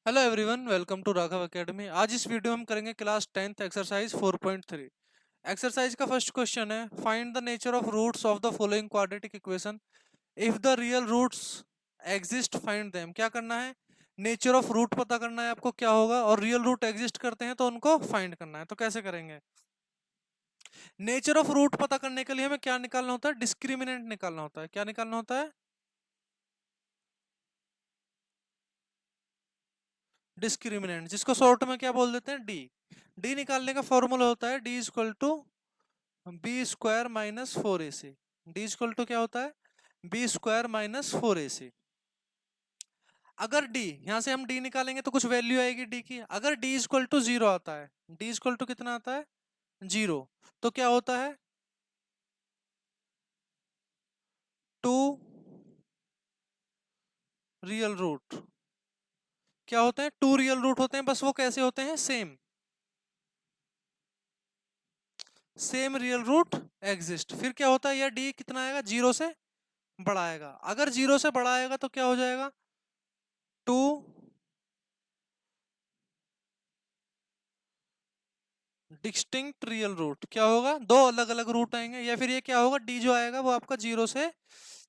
Hello everyone, welcome to Raghav Academy. आज इस video में हम करेंगे क्लास 10th एक्सरसाइज 4.3। एक्सरसाइज का फर्स्ट क्वेश्चन है, find the nature of roots of the following quadratic equation if the real roots exist find them. क्या करना है? नेचर ऑफ रूट पता करना है आपको क्या होगा, और रियल रूट एग्जिस्ट करते हैं तो उनको फाइंड करना है। तो कैसे करेंगे? नेचर ऑफ रूट पता करने के लिए हमें क्या निकालना होता है? डिस्क्रिमिनेंट निकालना होता है। क्या निकालना होता है? डिस्क्रिमिनेंट, जिसको शॉर्ट में क्या बोल देते हैं? डी। डी निकालने का फॉर्मूला होता है D equal to b² - 4ac। D equal to क्या होता है? b² - 4ac। अगर d, यहां से हम d निकालेंगे तो कुछ वैल्यू आएगी d की। अगर d इक्वल टू 0 आता है, d इक्वल टू कितना आता है? 0, तो क्या होता है? Two real root. क्या होते हैं? टू रियल रूट होते हैं, बस वो कैसे होते हैं? Same. Same real root exist. फिर क्या होता है? यह d कितना आएगा? 0 से बड़ा आएगा। अगर 0 से बड़ा आएगा तो क्या हो जाएगा? Two distinct real root. क्या होगा? दो अलग अलग रूट आएंगे। या फिर ये क्या होगा? डी जो आएगा वो आपका 0 से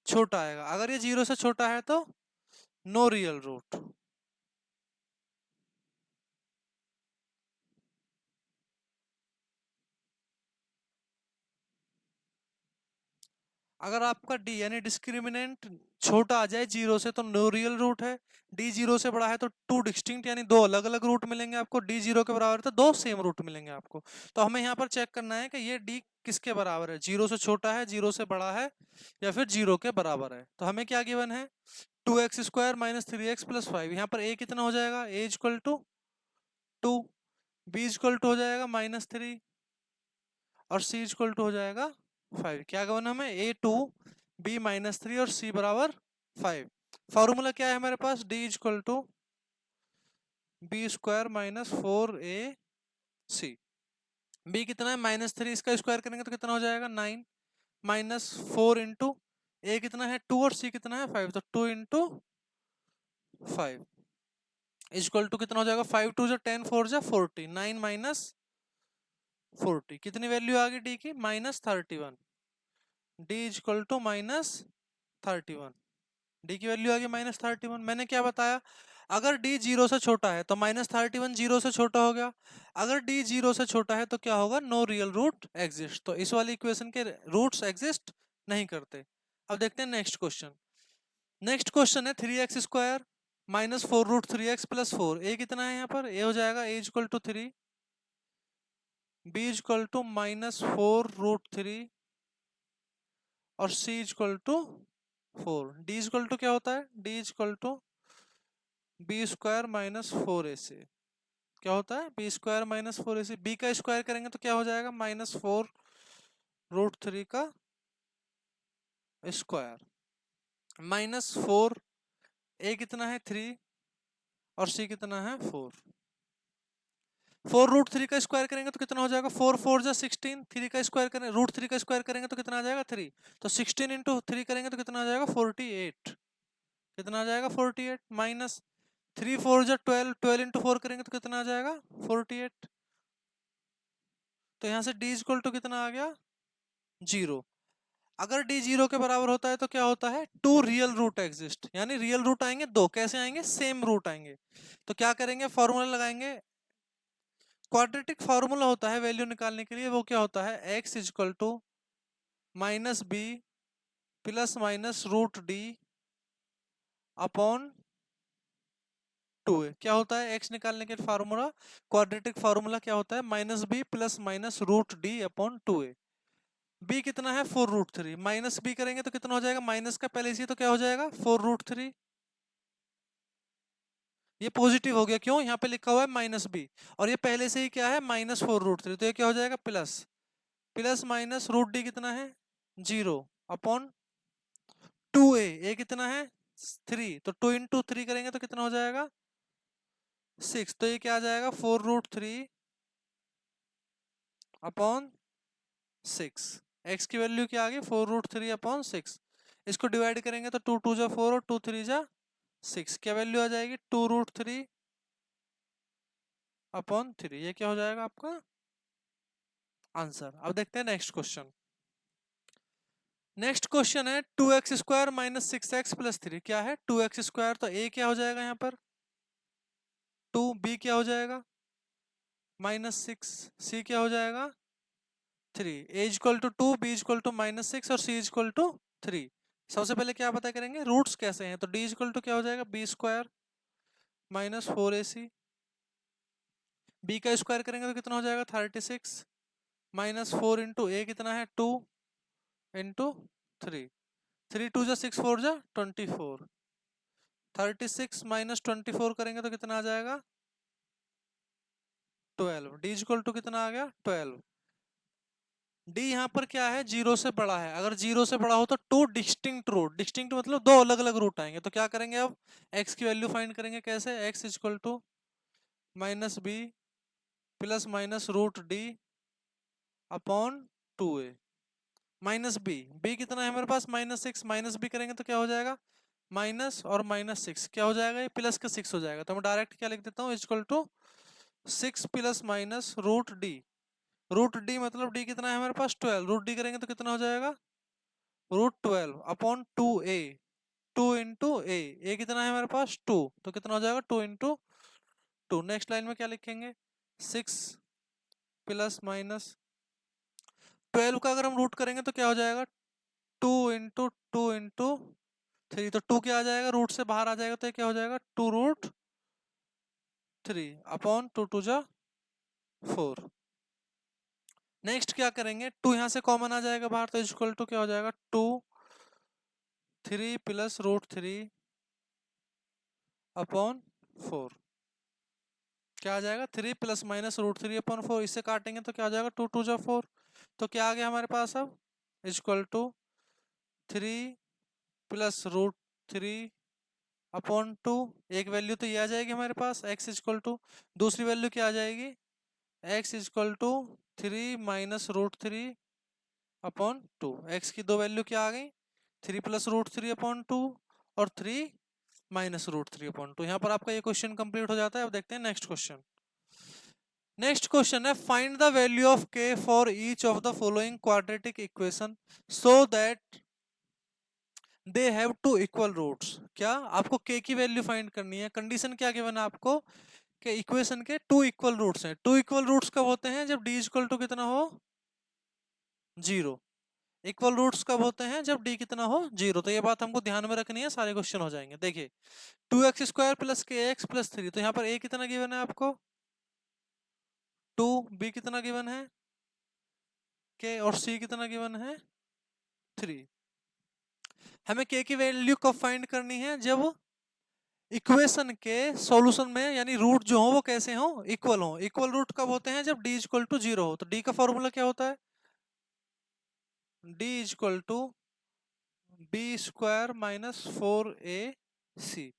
छोटा आएगा। अगर ये 0 से छोटा है तो नो रियल रूट। अगर आपका डी यानी डिस्क्रिमिनेंट छोटा आ जाए 0 से तो नो रियल रूट है। डी 0 से बड़ा है तो टू डिस्टिंक्ट यानी दो अलग अलग रूट मिलेंगे आपको। डी 0 के बराबर है तो दो सेम रूट मिलेंगे आपको। तो हमें यहाँ पर चेक करना है कि ये डी किसके बराबर है? 0 से छोटा है, 0 से बड़ा है, या फिर 0 के बराबर है। तो हमें क्या गिवन है? 2x² - 3x + 5। यहाँ पर a कितना हो जाएगा? a equal to 2, b equal to हो जाएगा -3, और c इक्वल टू हो जाएगा 5। क्या गिवन हमें? a2, b -3 और c बराबर 5। फॉर्मूला क्या है हमारे पास? d equal to b² - 4ac। b कितना है? -3, इसका स्क्वायर करेंगे तो कितना हो जाएगा? 9, -4 इंटू a कितना है? 2, और c कितना है? 5, तो 2 इंटू 5 इक्वल टू कितना हो जाएगा? 5 2 जो 10 4 जो 40, 9 -40। कितनी वैल्यू आ गई डी की? -31। D equal to -31। डी की वैल्यू आ गई -31। मैंने क्या बताया? अगर डी 0 से छोटा है तो -31 0 से छोटा हो गया। अगर डी 0 से छोटा है तो क्या होगा? No real root exist. तो इस वाली इक्वेशन के रूट्स एग्जिस्ट नहीं करते। अब देखते हैं नेक्स्ट क्वेश्चन। नेक्स्ट क्वेश्चन है 3x² - 4√3x + 4। ए कितना है यहाँ पर? ए हो जाएगा a equal to 3, b equal to -4√3, और c equal to 4। d equal to क्या होता है? d equal to b² - 4ac। क्या होता है? b² - 4ac। b का स्क्वायर करेंगे तो क्या हो जाएगा? -4√3 का स्क्वायर, -4, a कितना है? 3, और c कितना है? 4। 4√3 का स्क्वायर करेंगे तो कितना हो जाएगा? 4 4 जा 16। 3 का स्क्वायर करें, √3 का स्क्वायर करेंगे तो कितना आ जाएगा? 3। तो 16 इंटू 3 करेंगे तो कितना आ जाएगा? 48। कितना आ जाएगा? 48। माइनस 3 4 जा 12, 12 इंटू 4 करेंगे तो कितना आ जाएगा? 48। तो यहाँ से d इक्वल टू कितना आ गया? 0। अगर d 0 के बराबर होता है तो क्या होता है? टू रियल रूट एग्जिस्ट, यानी रियल रूट आएंगे दो। कैसे आएंगे? सेम रूट आएंगे। तो क्या करेंगे? फॉर्मूला लगाएंगे। क्वाड्रेटिक फार्मूला होता है वैल्यू निकालने के लिए, वो क्या होता है? x equal to -b +- √d upon 2a। क्या होता है x निकालने के फार्मूला? क्वाड्रेटिक फार्मूला क्या होता है? -b +- √d upon 2a। b कितना है? 4√3। माइनस b करेंगे तो कितना हो जाएगा? माइनस का पहले से तो क्या हो जाएगा? 4√3। ये पॉजिटिव हो गया, क्यों? यहाँ पे लिखा हुआ है -b, और ये पहले से ही क्या है? -4√3। तो ये क्या हो जाएगा? प्लस प्लस माइनस √d कितना है? 0 अपॉन 2a। a कितना है? 3। तो 2 इंटू 3 करेंगे तो कितना हो जाएगा? 6। तो ये क्या आ जाएगा? 4√3 अपॉन 6। x की वैल्यू क्या आ गई? 4√3 अपॉन 6। इसको डिवाइड करेंगे तो 2 2 जा 4 और 2 3 जा 6। क्या वैल्यू आ जाएगी? 2√3 अपॉन 3, ये क्या हो जाएगा आपका आंसर। अब देखते हैं नेक्स्ट क्वेश्चन। नेक्स्ट क्वेश्चन है 2x² माइनस 6x प्लस 3। क्या है 2x², तो a क्या हो जाएगा यहाँ पर 2, b क्या हो जाएगा -6, c क्या हो जाएगा 3। a equal to 2, b equal to -6 और c इक्वल टू 3। सबसे पहले क्या पता करेंगे रूट्स कैसे हैं, तो d इक्वल टू क्या हो जाएगा b² माइनस 4ac। b का स्क्वायर करेंगे तो कितना हो जाएगा 36 माइनस 4 इंटू ए कितना है 2 इंटू 3। 3 2 जा 6 4 जा 24। 36 माइनस 24 करेंगे तो कितना आ जाएगा 12। डी इक्वल टू कितना आ गया 12। डी यहाँ पर क्या है जीरो से बड़ा है, अगर जीरो से बड़ा हो तो टू डिस्टिंक्ट रूट, डिस्टिंक्ट मतलब दो अलग अलग रूट आएंगे। तो क्या करेंगे अब एक्स की वैल्यू फाइंड करेंगे कैसे, x equal to minus B plus minus root D upon 2a minus B. B कितना है हमारे पास -6, माइनस बी करेंगे तो क्या हो जाएगा माइनस और -6 क्या हो जाएगा ये प्लस का 6 हो जाएगा। तो मैं डायरेक्ट क्या लिख देता हूँ equal to 6 plus minus root D. Root D मतलब डी कितना है हमारे पास 12, रूट डी करेंगे तो कितना हो जाएगा √12 अपॉन 2a। 2 इंटू ए कितना है हमारे पास 2, तो कितना हो जाएगा 2 इंटू 2। नेक्स्ट लाइन में क्या लिखेंगे 6 प्लस माइनस 12 का अगर हम रूट करेंगे तो क्या हो जाएगा 2 इंटू 2 इंटू 3। तो 2 क्या आ जाएगा रूट से बाहर आ जाएगा तो ये क्या हो जाएगा 2√3 अपॉन 2 2 जा 4। नेक्स्ट क्या करेंगे 2 यहां से कॉमन आ जाएगा बाहर तो इक्वल टू क्या हो जाएगा 2 3 प्लस √3 अपॉन 4। क्या आ जाएगा 3 प्लस माइनस √3 अपॉन 4। इससे काटेंगे तो क्या हो जाएगा 2 2 जा 4। तो क्या आ गया हमारे पास अब इक्वल टू 3 प्लस √3 अपॉन 2। एक वैल्यू तो ये आ जाएगी हमारे पास x इक्वल टू, दूसरी वैल्यू क्या आ जाएगी x equal to 3 minus √3 upon 2। X की दो वैल्यू क्या आ गई 3 प्लस √3 अपॉन 2 और 3 माइनस √3 अपॉन 2। यहाँ पर आपका ये क्वेश्चन कंप्लीट हो जाता है। अब देखते हैं नेक्स्ट क्वेश्चन। नेक्स्ट क्वेश्चन है find the value of k for each of the following quadratic equation so that they have two equal roots. क्या आपको k की वैल्यू फाइंड करनी है, कंडीशन क्या गिवन है आपको कि इक्वेशन के टू इक्वल रूट्स हैं। टू इक्वल रूट्स कब होते हैं जब d इक्वल टू कितना हो 0। इक्वल रूट्स कब होते हैं जब d कितना हो 0। तो ये बात हमको ध्यान में रखनी है, सारे क्वेश्चन हो जाएंगे। देखिए 2x² प्लस kx प्लस 3, तो यहाँ पर a कितना गिवन है आपको 2, b कितना गिवन है k और c कितना गिवन है 3। हमें k की वैल्यू कब फाइंड करनी है जब इक्वेशन के सॉल्यूशन में यानी रूट जो हो वो कैसे हो इक्वल हो। इक्वल रूट कब होते हैं जब d इक्वल टू 0 हो। तो d का फॉर्मूला क्या होता है d equal to b² minus 4ac।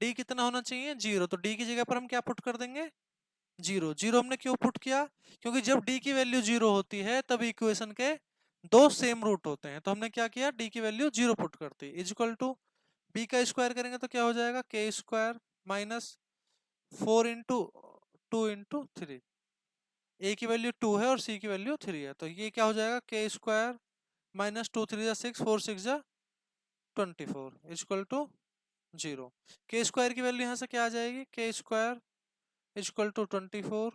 d कितना होना चाहिए 0, तो d की जगह पर हम क्या पुट कर देंगे 0। 0 हमने क्यों पुट किया क्योंकि जब d की वैल्यू 0 होती है तब इक्वेशन के दो सेम रूट होते हैं। तो हमने क्या किया d की वैल्यू 0 पुट करती है इक्वल टू b का स्क्वायर करेंगे तो क्या हो जाएगा k² minus 4 into 2 into 3। a की वैल्यू 2 है और c की वैल्यू 3 है, तो ये क्या हो जाएगा k² माइनस 2 3 जा 6 4 6 जा 24 इक्वल टू 0। के स्क्वायर की वैल्यू यहाँ से क्या आ जाएगी k² इक्वल टू 24।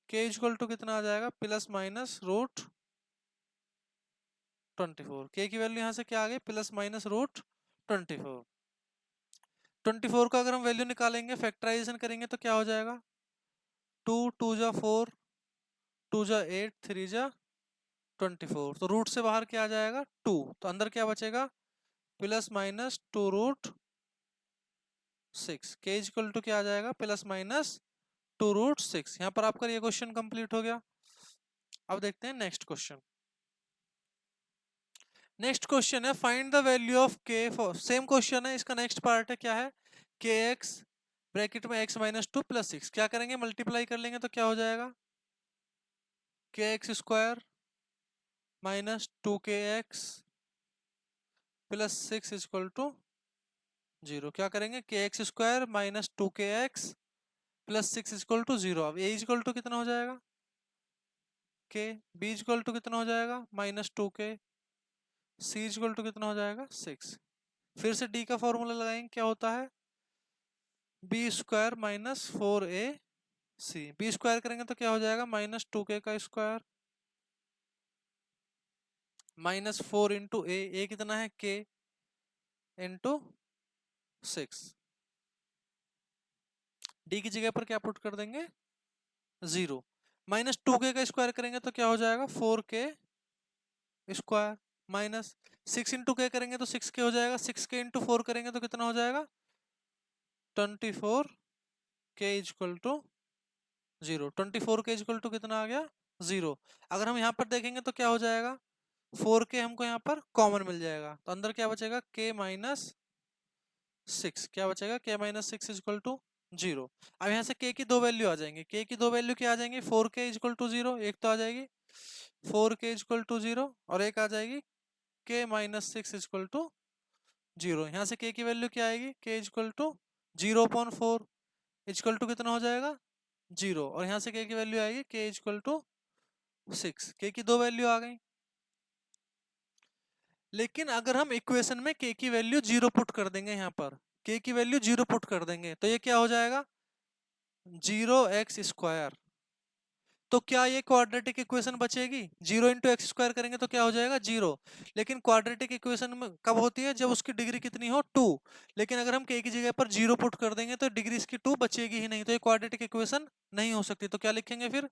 के इक्वल टू कितना आ जाएगा प्लस माइनस √24। के की वैल्यू यहाँ से क्या आ गई प्लस माइनस √24। 24 का अगर हम वैल्यू निकालेंगे फैक्टराइजेशन करेंगे तो क्या हो जाएगा 2 2 जा 4 2 जा 8 3 जा 24। तो रूट से बाहर क्या आ जाएगा 2, तो अंदर क्या बचेगा प्लस माइनस 2√6। के इक्वल टू क्या आ जाएगा प्लस माइनस 2√6। यहाँ पर आपका ये क्वेश्चन कंप्लीट हो गया। अब देखते हैं नेक्स्ट क्वेश्चन। नेक्स्ट क्वेश्चन है find the value of k for, same question है, इसका नेक्स्ट पार्ट है क्या है kx ब्रैकेट में x माइनस 2 प्लस 6। क्या करेंगे मल्टीप्लाई कर लेंगे तो क्या हो जाएगा kx² minus 2kx plus 6 equal to 0। क्या करेंगे kx² minus 2kx plus 6 equal to 0। अब ए इक्वल टू कितना हो जाएगा के, बी इक्वल टू कितना हो जाएगा -2k, सी इक्वल टू कितना हो जाएगा 6। फिर से डी का फॉर्मूला लगाएंगे, क्या होता है B square -4ac। B square करेंगे तो क्या हो जाएगा -2k का स्क्वायर -4 इंटू ए कितना है k इंटू 6। डी की जगह पर क्या पुट कर देंगे 0। -2k का स्क्वायर करेंगे तो क्या हो जाएगा 4k स्क्वायर, माइनस 6 इंटू के करेंगे तो 6k हो जाएगा, 6k इंटू 4 करेंगे तो कितना हो जाएगा 24k equal to 0। 24k equal to कितना आ गया 0। अगर हम यहाँ पर देखेंगे तो क्या हो जाएगा 4k हमको यहाँ पर कॉमन मिल जाएगा, तो अंदर क्या बचेगा k माइनस 6, क्या बचेगा k माइनस 6 इक्वल टू 0। अब यहाँ से k की दो वैल्यू आ जाएंगे, k की दो वैल्यू क्या आ जाएंगी 4k इक्वल टू 0, एक तो आ जाएगी 4k इक्वल टू 0 और एक आ जाएगी k माइनस 6 इक्वल टू 0। यहाँ से k की वैल्यू क्या आएगी k equal to 0.4 equal to कितना हो जाएगा 0, और यहाँ से k की वैल्यू आएगी k इक्वल टू 6। k की दो वैल्यू आ गई। लेकिन अगर हम इक्वेशन में k की वैल्यू 0 पुट कर देंगे, यहाँ पर k की वैल्यू 0 पुट कर देंगे तो ये क्या हो जाएगा 0x स्क्वायर। तो क्या ये क्वाड्रेटिक इक्वेशन बचेगी, 0 इंटू एक्स स्क्वायर करेंगे तो क्या हो जाएगा 0। लेकिन क्वाड्रेटिक इक्वेशन में कब होती है जब उसकी डिग्री कितनी हो 2। लेकिन अगर हम k की जगह पर 0 पुट कर देंगे तो डिग्री इसकी 2 बचेगी ही नहीं, तो ये क्वाड्रेटिक इक्वेशन नहीं हो सकती। तो क्या लिखेंगे फिर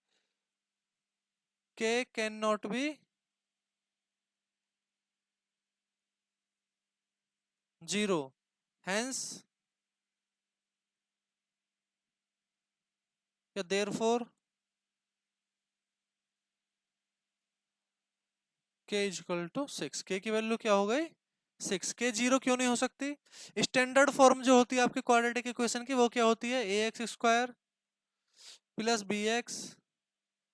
k can not be 0, hence या therefore k equal to 6। k की वैल्यू क्या हो गई 6। k 0 क्यों नहीं हो सकती, स्टैंडर्ड फॉर्म जो होती है आपकी क्वाड्रेटिक इक्वेशन की वो क्या होती है ax square plus bx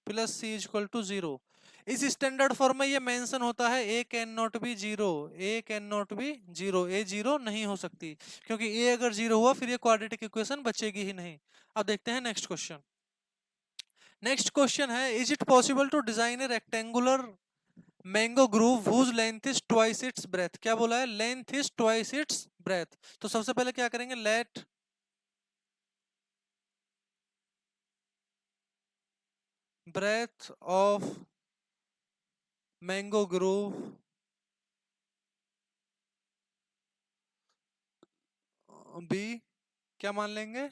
plus C equal to 0। इस स्टैंडर्ड फॉर्म में ये मेंशन होता है A can not be 0, A can not be 0, A 0 नहीं हो सकती, क्योंकि ए अगर 0 हुआ फिर ये क्वाड्रेटिक इक्वेशन बचेगी ही नहीं। अब देखते हैं नेक्स्ट क्वेश्चन। नेक्स्ट क्वेश्चन है is it possible to design a rectangular mango grove whose length is twice its breadth. क्या बोला है length is twice its breadth. तो सबसे पहले क्या करेंगे let breadth of mango grove be, क्या मान लेंगे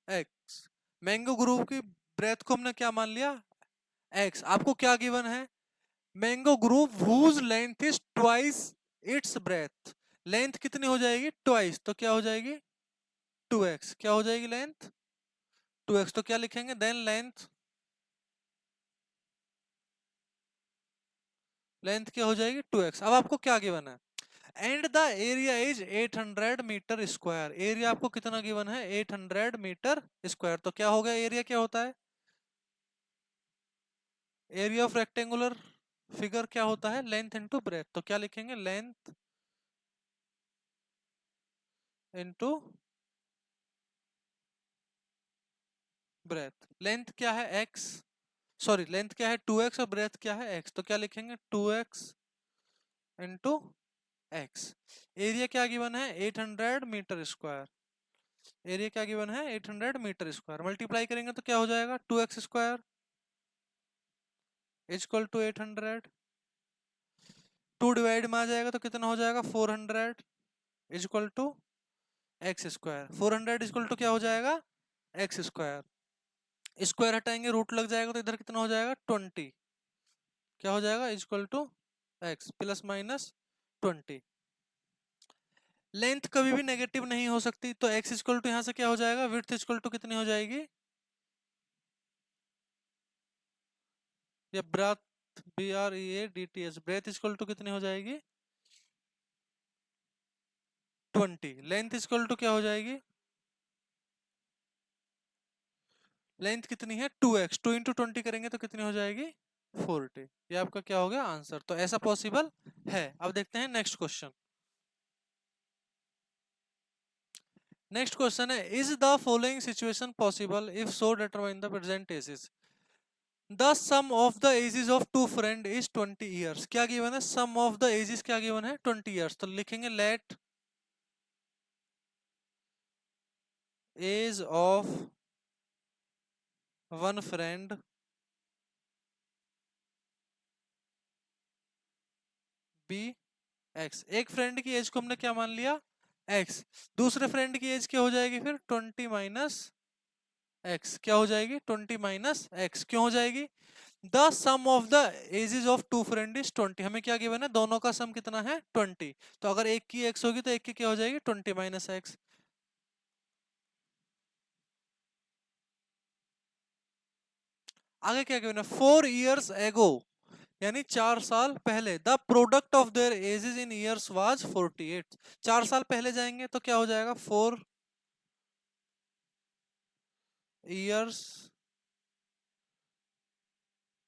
एक्स। मैंगो ग्रूव की ब्रेथ को हमने क्या मान लिया एक्स। आपको क्या गिवन है mango grove whose length is twice its breadth. Length कितनी हो जाएगी ट्वाइस, तो क्या हो जाएगी 2x। क्या हो जाएगी लेंथ 2x, तो क्या लिखेंगे देन लेंथ, लेंथ क्या हो जाएगी 2x। अब आपको क्या गिवन है and the area is 800 metre square. Area आपको कितना गिवन है 800 मीटर स्क्वायर। तो क्या हो गया एरिया क्या होता है एरिया ऑफ रेक्टेंगुलर फिगर क्या होता है लेंथ इनटू ब्रेथ। तो क्या लिखेंगे लेंथ इनटू ब्रेथ। लेंथ क्या है x, सॉरी लेंथ क्या है 2x और ब्रेथ क्या है x, तो क्या लिखेंगे 2x इंटू x। एरिया क्या गिवन है 800 मीटर स्क्वायर। एरिया क्या गिवन है 800 मीटर स्क्वायर। मल्टीप्लाई करेंगे तो क्या हो जाएगा 2x square equal to 800। 2 divide में आ जाएगा तो कितना हो जाएगा 400 equal to x square. 400 equal to क्या हो जाएगा एक्स स्क्वायर। स्क्वायर हटाएंगे रूट लग जाएगा तो इधर कितना हो जाएगा 20। क्या हो जाएगा equal to x plus minus 20। Length कभी भी नेगेटिव नहीं हो सकती, तो एक्स इक्वल टू यहाँ से क्या हो जाएगा विड्थ इक्वल टू कितनी हो जाएगी या breadth BREADTH breadth equal to कितनी हो जाएगी 20। लेंथ इक्वल टू क्या हो जाएगी लेंथ कितनी है 2x, 2 इंटू 20 करेंगे तो कितनी हो जाएगी 40। ये आपका क्या हो गया आंसर। तो ऐसा पॉसिबल है। अब देखते हैं नेक्स्ट क्वेश्चन। नेक्स्ट क्वेश्चन है, is the following situation possible, if so determine the present ages. The sum of the ages of two friend is 20 years. क्या गिवन है? सम ऑफ द एजेस क्या given है? 20 years. तो लिखेंगे let age of one friend be x. एक friend की age को हमने क्या मान लिया? एक्स। दूसरे फ्रेंड की एज क्या हो जाएगी फिर? 20 माइनस एक्स। क्या हो जाएगी? 20 माइनस एक्स। क्यों हो जाएगी? The sum of the ages of two friend is 20। हमें क्या गिवन है? दोनों का सम कितना है? 20। तो अगर एक की एक्स होगी तो एक की क्या हो जाएगी? 20 माइनस एक्स। आगे क्या गिवन है? 4 years ago, यानी 4 साल पहले, the product of their edges in years was 48। 4 साल पहले जाएंगे तो क्या हो जाएगा? 4 years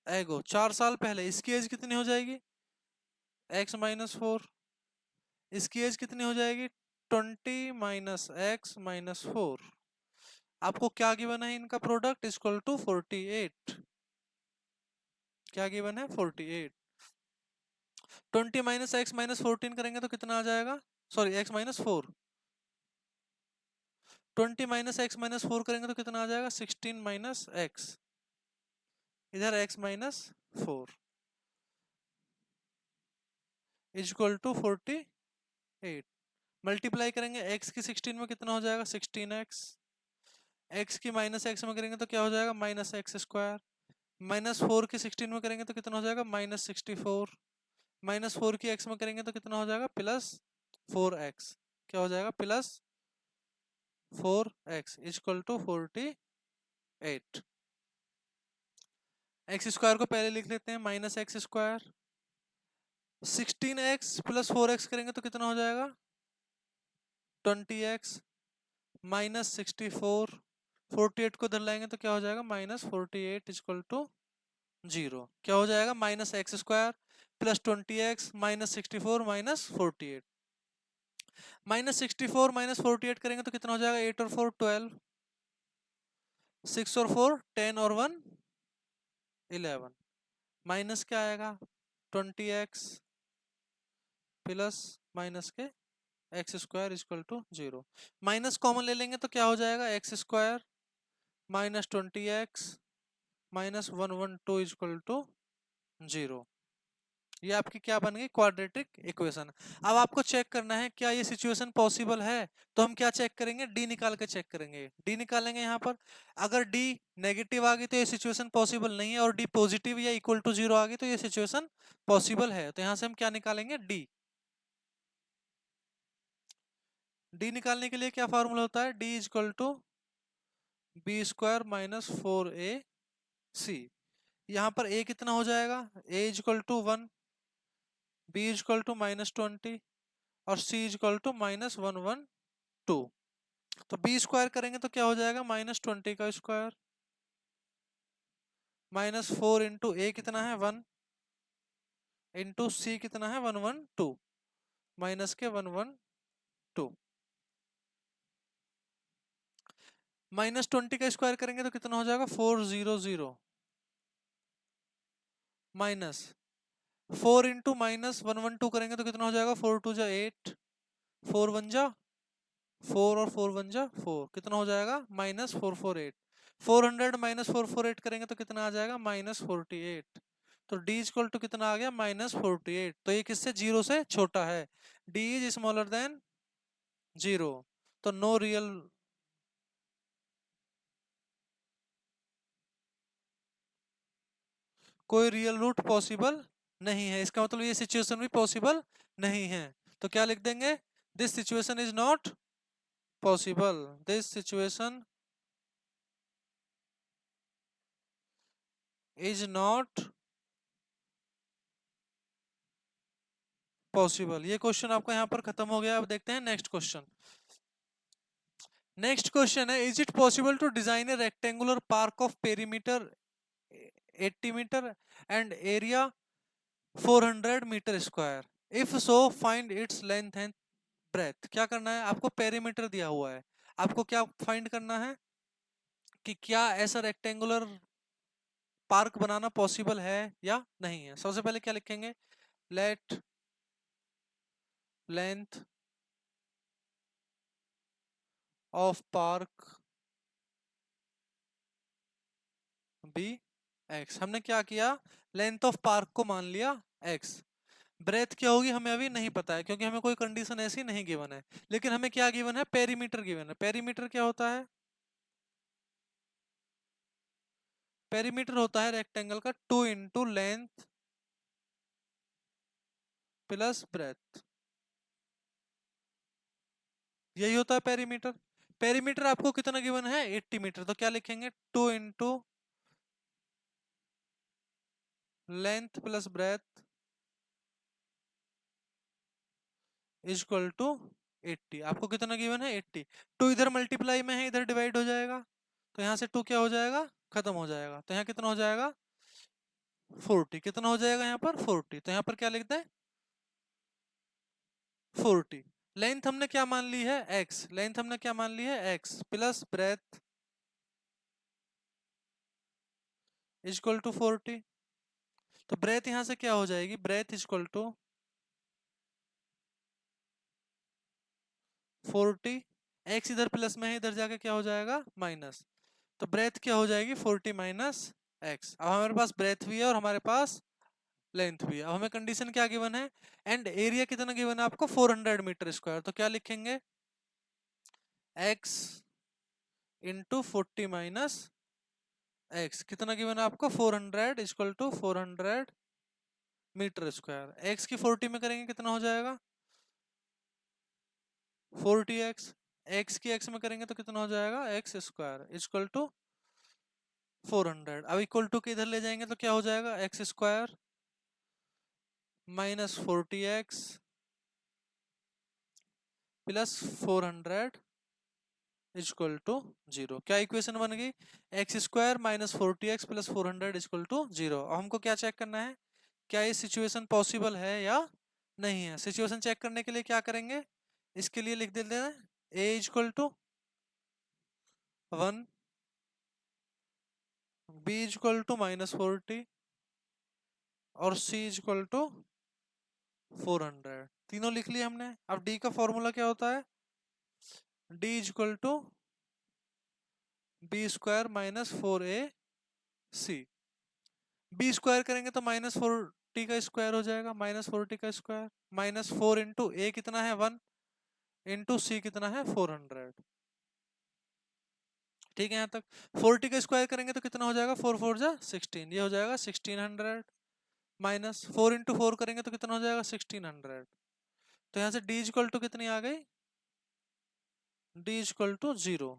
एगो, 4 साल पहले। इसकी एज कितनी हो जाएगी? x-4। इसकी एज कितनी हो जाएगी? 20 माइनस एक्स माइनस 4। आपको क्या गिवन है? इनका प्रोडक्ट इक्वल टू 48। क्या गिवन है? 48। 20 माइनस एक्स माइनस 14 करेंगे तो कितना आ जाएगा? Sorry, x minus 4। 20 minus x minus 4 करेंगे तो कितना आ जाएगा? 16 माइनस एक्स, इधर x minus 4 equal to 48। Multiply करेंगे एक्स की 16 में कितना हो जाएगा? 16x। एक्स की माइनस एक्स में करेंगे तो क्या हो जाएगा? Minus x square. माइनस 4 की 16 में करेंगे तो कितना हो जाएगा? माइनस 64। माइनस 4 की एक्स में करेंगे तो कितना हो जाएगा? Plus 4x। क्या हो जाएगा? Plus 4x equal to 48। X square को पहले लिख लेते हैं, minus x square. 16x plus 4x करेंगे तो कितना हो जाएगा? 20x minus 64। 48 को इधर लाएंगे तो क्या हो जाएगा? Minus 48 equal to 0। क्या हो जाएगा? Minus x square plus 20x minus 64 minus 48। Minus 64 minus 48 करेंगे तो कितना हो जाएगा? 8 और 4 12। 6 और 4 10 और 1 11। माइनस क्या आएगा? 20x प्लस माइनस के x square equal to 0। Minus common ले लेंगे तो क्या हो जाएगा? X square minus 20x minus 112 equal to 0। ये आपकी क्या बन गई? Quadratic equation. अब आपको चेक करना है क्या ये सिचुएशन पॉसिबल है। तो हम क्या चेक करेंगे? डी निकाल के चेक करेंगे। डी निकालेंगे यहाँ पर। अगर डी नेगेटिव आ गई तो ये सिचुएशन पॉसिबल नहीं है, और डी पॉजिटिव या इक्वल टू 0 आ गई तो ये सिचुएशन पॉसिबल है। तो यहाँ से हम क्या निकालेंगे? डी। डी निकालने के लिए क्या फॉर्मूला होता है? D is equal to B square minus 4ac। यहाँ पर a कितना हो जाएगा? a is equal to 1, B is equal to minus 20 और c is equal to minus 112। तो बी स्क्वायर करेंगे तो क्या हो जाएगा? माइनस 20 का स्क्वायर माइनस 4 इंटू ए कितना है? 1 इंटू सी कितना है? 112 माइनस के 112। माइनस 20 का स्क्वायर करेंगे तो कितना हो जाएगा? 400 माइनस 4 इंटू माइनस 112 करेंगे तो कितना हो जाएगा? 4 टू जा 8, 4 वन जा 4 और 4 वन जा 4, कितना हो जाएगा? माइनस 448। 400 माइनस 448 करेंगे तो कितना आ जाएगा? माइनस 48। तो d इक्वल टू कितना आ गया? माइनस 48। तो ये किससे? 0 से छोटा है। d is smaller than 0। तो नो रियल, कोई रियल रूट पॉसिबल नहीं है। इसका मतलब ये सिचुएशन भी पॉसिबल नहीं है। तो क्या लिख देंगे? This situation is not possible. This situation is not possible. ये क्वेश्चन आपका यहाँ पर खत्म हो गया। अब देखते हैं नेक्स्ट क्वेश्चन। नेक्स्ट क्वेश्चन है, is it possible to design a rectangular park of perimeter 80 metre and area 400 metre square. If so find its length and breadth. क्या करना है आपको? पेरीमीटर दिया हुआ है, आपको क्या फाइंड करना है कि क्या ऐसा रेक्टेंगुलर पार्क बनाना पॉसिबल है या नहीं है। सबसे पहले क्या लिखेंगे, let length of park be x. हमने क्या किया, लेंथ ऑफ पार्क को मान लिया एक्स। ब्रेथ क्या होगी हमें अभी नहीं पता है क्योंकि हमें कोई कंडीशन ऐसी नहीं गिवन है, लेकिन हमें क्या गिवन है, पेरीमीटर गिवन है। पेरीमीटर क्या होता है, पेरीमीटर होता है रेक्टेंगल का 2 इंटू लेंथ प्लस ब्रेथ, यही होता है पेरीमीटर। पेरीमीटर आपको कितना गिवन है, 80 मीटर, तो क्या लिखेंगे, 2 into length plus breadth is equal to 80। आपको कितना गिवन है, 80। 2 इधर मल्टीप्लाई में है, इधर डिवाइड हो जाएगा, तो यहाँ से 2 क्या हो जाएगा, खत्म हो जाएगा, तो यहाँ कितना हो जाएगा 40। कितना हो जाएगा यहाँ पर 40, तो यहाँ पर क्या लिखते हैं 40। लेंथ हमने क्या मान ली है, x। लेंथ हमने क्या मान ली है, x प्लस ब्रेथ इज इक्वल टू 40। तो ब्रेथ यहाँ से क्या हो जाएगी, breadth is equal to 40, x इधर प्लस में है, इधर जाके क्या हो जाएगा माइनस, तो ब्रेथ क्या हो जाएगी 40 माइनस x। अब हमारे पास ब्रेथ भी है और हमारे पास लेंथ भी है। अब हमें कंडीशन क्या गिवन है, एंड एरिया कितना गिवन है आपको 400 मीटर स्क्वायर, तो क्या लिखेंगे x इंटू 40 माइनस x। कितना गिवन है आपको 400 equal to 400 metre square. x की 40 में करेंगे कितना हो जाएगा 40x, x की x में करेंगे तो कितना हो जाएगा x स्क्वायर इक्वल टू 400। अब इक्वल टू के इधर ले जाएंगे तो क्या हो जाएगा x square minus 40x plus 400 equal to 0। क्या इक्वेशन बन गई, x square minus 40x plus 400 equal to 0। अब हमको क्या चेक करना है, क्या ये सिचुएशन पॉसिबल है या नहीं है। सिचुएशन चेक करने के लिए क्या करेंगे, इसके लिए लिख देते हैं a equal to 1, b equal to minus 40 और c इक्वल टू 400। तीनों लिख लिए हमने। अब d का फॉर्मूला क्या होता है, d equal to B square minus 4ac। B square करेंगे तो माइनस 40 का स्क्वायर हो जाएगा, माइनस 40 का स्क्वायर माइनस 4 इंटू ए कितना है 1 इंटू सी कितना है 400। ठीक है यहाँ तक। 40 का स्क्वायर करेंगे तो कितना हो जाएगा 4 4 जा 16, ये हो जाएगा 1600 माइनस 4 इंटू 4 करेंगे तो कितना हो जाएगा 1600। तो यहाँ से डी इक्वल टू कितनी आ गई, डी इक्वल टू 0।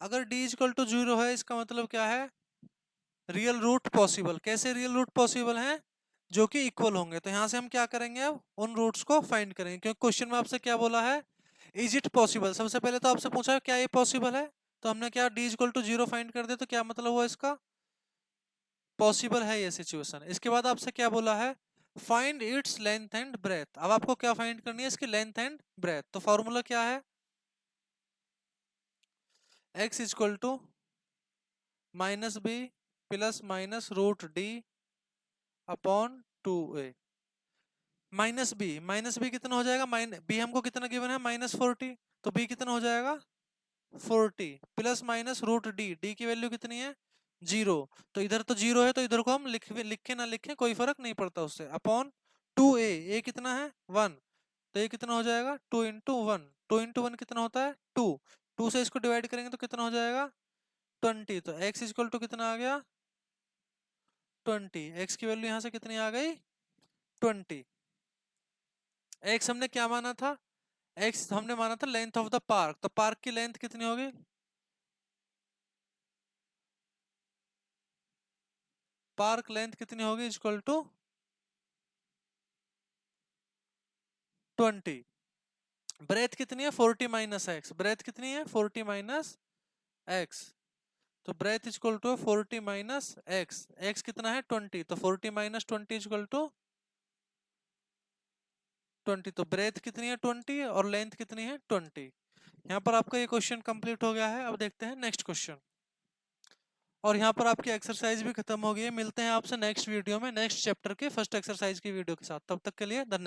अगर डी इक्वल टू 0 है इसका मतलब क्या है, रियल रूट पॉसिबल। कैसे रियल रूट पॉसिबल है, जो कि इक्वल होंगे। तो यहाँ से हम क्या करेंगे, अब उन रूट्स को फाइंड करेंगे, क्योंकि क्वेश्चन में आपसे क्या बोला है, इज इट पॉसिबल। सबसे पहले तो आपसे पूछा है क्या ये पॉसिबल है, तो हमने क्या डी इक्वल टू 0 फाइंड कर दिया, तो क्या मतलब हुआ इसका, पॉसिबल है ये सिचुएशन। इसके बाद आपसे क्या बोला है, find its length and breadth. अब आपको क्या फाइंड करनी है, इसकी लेंथ एंड ब्रेथ। तो फॉर्मूला क्या है, x equal to minus B plus minus root D upon 2a। Minus B कितना हो जाएगा, बी हमको कितना गिवन है -40, तो बी कितना हो जाएगा 40 plus minus root D, D की वैल्यू कितनी है 0। तो इधर तो 0 है, तो इधर को हम लिखे ना लिखे कोई फर्क नहीं पड़ता उससे, अपॉन 2a। ए कितना है 1, तो ये कितना हो जाएगा 2 इंटू 1, 2 इंटू 1 कितना होता है 2, 2 से इसको डिवाइड करेंगे तो कितना हो जाएगा 20। तो x इक्वल टू कितना आ गया 20। x की वैल्यू यहाँ से कितनी आ गई 20। x हमने क्या माना था, x हमने माना था लेंथ ऑफ द पार्क, तो पार्क की लेंथ कितनी होगी, पार्क लेंथ कितनी होगी इक्वल टू 20। ब्रेथ कितनी है 40 माइनस एक्स, ब्रेथ कितनी है 40 माइनस एक्स, तो breadth equal to 40 minus X, X कितना है 20, तो 40 माइनस 20 इक्वल टू 20। तो ब्रेथ कितनी है 20 और लेंथ कितनी है 20। यहाँ पर आपका ये क्वेश्चन कंप्लीट हो गया है। अब देखते हैं नेक्स्ट क्वेश्चन। और यहाँ पर आपकी एक्सरसाइज भी खत्म हो गई है। मिलते हैं आपसे नेक्स्ट वीडियो में नेक्स्ट चैप्टर के फर्स्ट एक्सरसाइज की वीडियो के साथ। तब तक के लिए धन्यवाद।